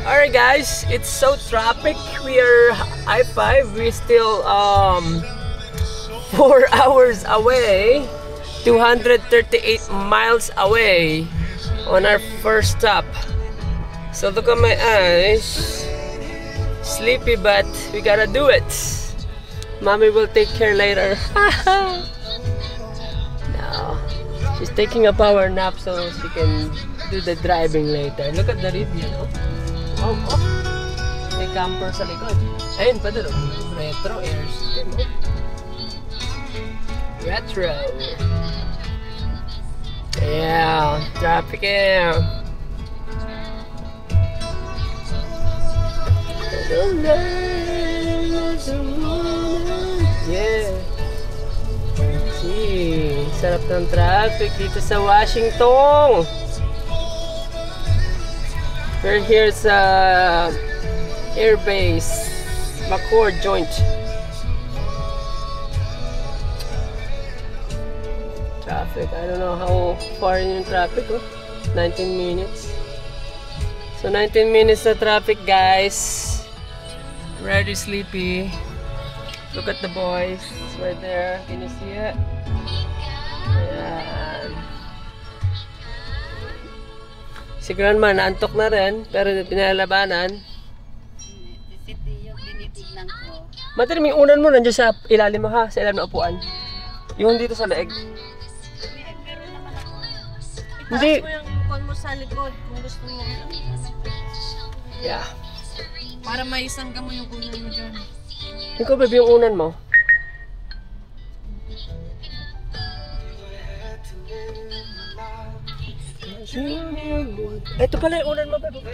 Alright guys, it's so traffic. We are I-5. We're still 4 hours away, 238 miles away on our first stop. So look at my eyes. Sleepy, but we gotta do it. Mommy will take care later. No, she's taking a power nap so she can do the driving later. Look at the review, no? Oh, oh. May camper sa likod. Ayun pa doon. Retro air system. Oh. Retro. Yeah, traffic air. Yeah. See, sarap ng traffic dito sa Washington. We're here sa Air Base McCord Joint. Traffic, I don't know how far in yung traffic, oh. 19 minutes. So 19 minutes na traffic, guys. Ready sleepy. Look at the boys. It's right there. Can you see it? Ayan. Si Grandma naantok na rin, pero pinalabanan. Si Tio, tinitignan ko. Matrim, yung unan mo nandiyan sa ilalim mo ha, sa ilalim ng upuan. Yung dito sa leeg. Meron naman ako. Hindi. Itaas mo yung ukon mo sa likod kung gusto mo. Yeah. Para maisangga mo yung unan mo dyan. Ikaw, baby, yung unan mo. Ito pala yung unan mo, baby.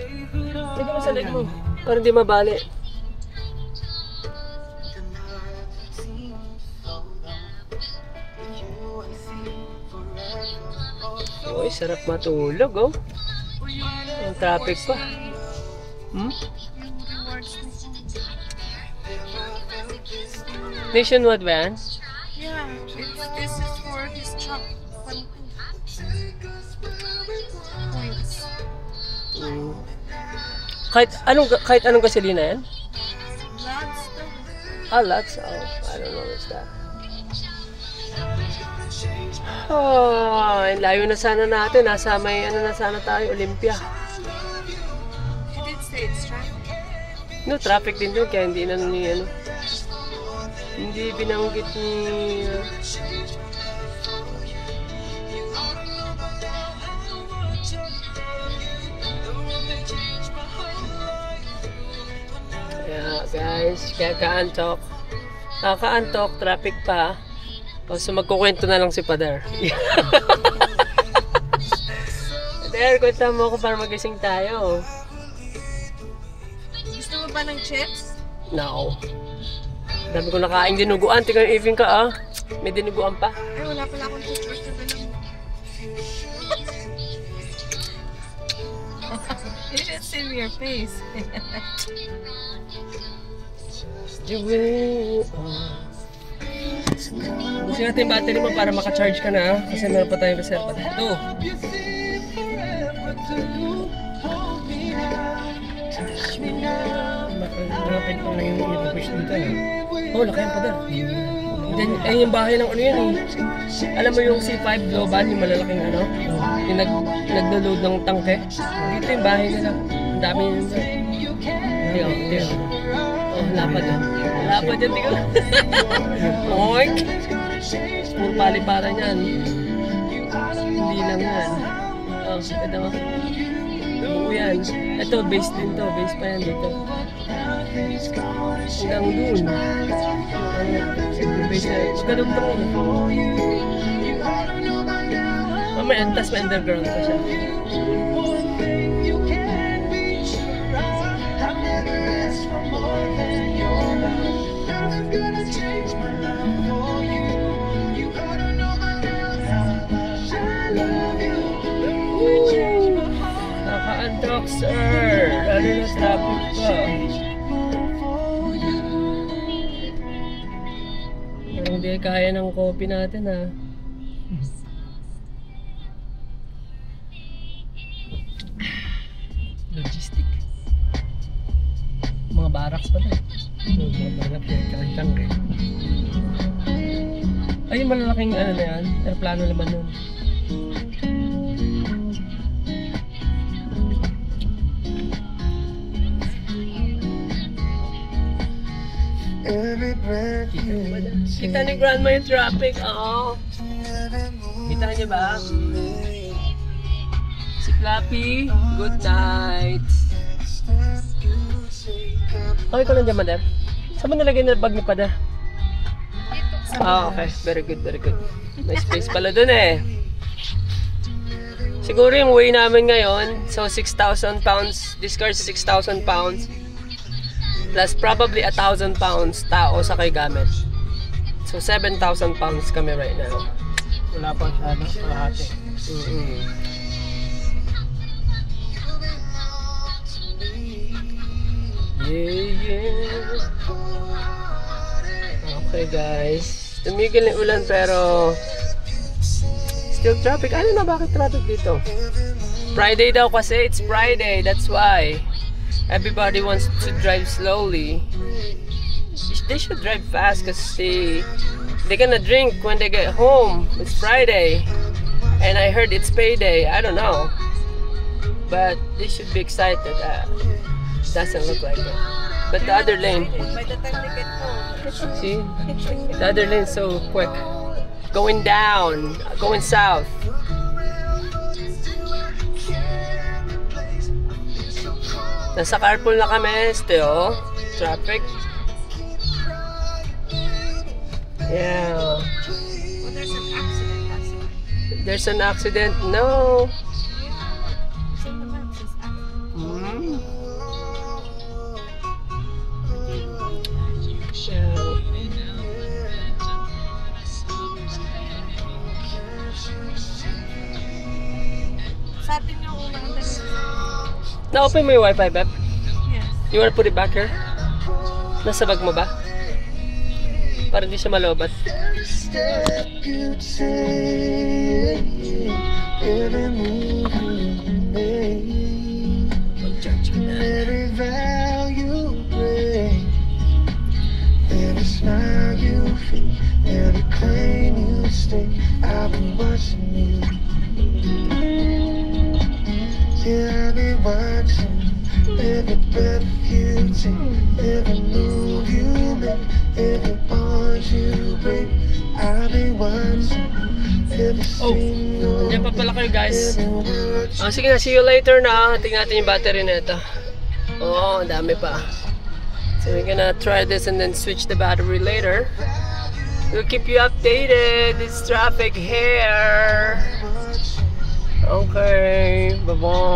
Lagyan mo sa leg mo. Para hindi mabali. Uy, sarap matulog, oh. Ang traffic pa. Hmm? Nationwide ba yan? Yeah, this is for his truck. Points. Mm. Kahit anong gasolina yan? Lots. Ah, lots. Oh, I don't know what's that. Oh, layo na sana natin. Nasa may ano na sana tayo, Olympia. He did say it's traffic. No, traffic din doon kaya hindi na ni ano. Hindi binanggit ni yeah, guys, kakaantok. Kakaantok, traffic pa. So magkukwento na lang si Father. Father, kwenta mo ako para magising tayo. Gusto mo ba ng chips? No. Dami ko nakain dinuguan. Tingnan even ka ah. May dinuguan pa. Ay, wala pala akong toothbrush na dala mo. You should see your face. Gusto natin yung battery mo para maka-charge ka na kasi meron pa tayong reserva dito. Malapit pa na yung i-push dito. Oh, laki yung padar. Then, ayun yung bahay ng ano yan eh. Alam mo yung C5 Global, yung malalaking ano? Yung naglo-load ng tangke. Dito yung bahay nila. Ang dami yun. Tiyo. Oh, lapad yun. Lapad yun, tiyo. Oink! Puro paliparan yan. Hindi lang yan. Oh, ito mo. Buo yan. Ito, base din to. Base pa yan dito. Hanggang dun. Base na. Ganun to mo. Mamaya, tas may underground pa siya. Naka-undock, sir. Lalo na traffic pa. Hindi kaya ng coffee natin ha. Logistic. barracks pa din. Mga barracks yan, tsaka yung tangke. Ay, yung malalaking ano na yan, aeroplano naman nun. Kita ni Grandma yung traffic, oo. Kita niyo ba? Si Flappy, good night. Okay ko lang dyan, Madam. Saan mo nalagay na bag ni Pada? Ah, okay. Very good, very good. May space pala dun eh. Siguro yung way namin ngayon, so 6,000 pounds, this car is 6,000 pounds. Plus probably 1,000 pounds tao sa kay gamit. So 7,000 pounds kami right now. Wala pa siya, no? Kalahati. Yeah. Okay guys. Tumigil yung ulan pero still traffic. I don't know bakit traffic dito. Friday daw kasi. It's Friday. That's why. Everybody wants to drive slowly. They should drive fast because they're gonna drink when they get home. It's Friday. And I heard it's payday. I don't know. But they should be excited. Doesn't look like it. But the other lane. By the time they get home. See? The other lane so quick. Going down. Going south. Nasa carpool na kami still. Traffic. Yeah. Oh, there's an accident. There's an accident. No. It's in the map. It says accident. Yeah. Sa atin yung unang Na-open mo yung wifi, Beb? Yes. You wanna put it back here? Nasa bag mo ba? Para di siya malobat. Mag-charge ka na. Yeah, I've been watching every breath you take, every move you make, every bond you break. I've been watching every single Diyan pa pala kayo guys. word. Sige na, see you later na. Tingnan natin yung battery na ito. Oo, ang dami pa. So we're gonna try this and then switch the battery later. We'll keep you updated. It's traffic here. Okay, bye-bye.